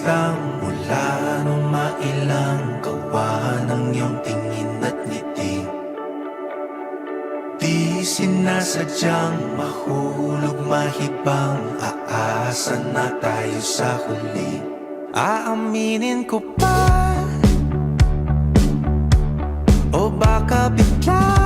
lang mula nung mailang gawa ng iyong tingin at ngiti. Di sinasadyang mahulog mahibang, aasa na tayo sa huli. Aaminin ko pa, o baka bigla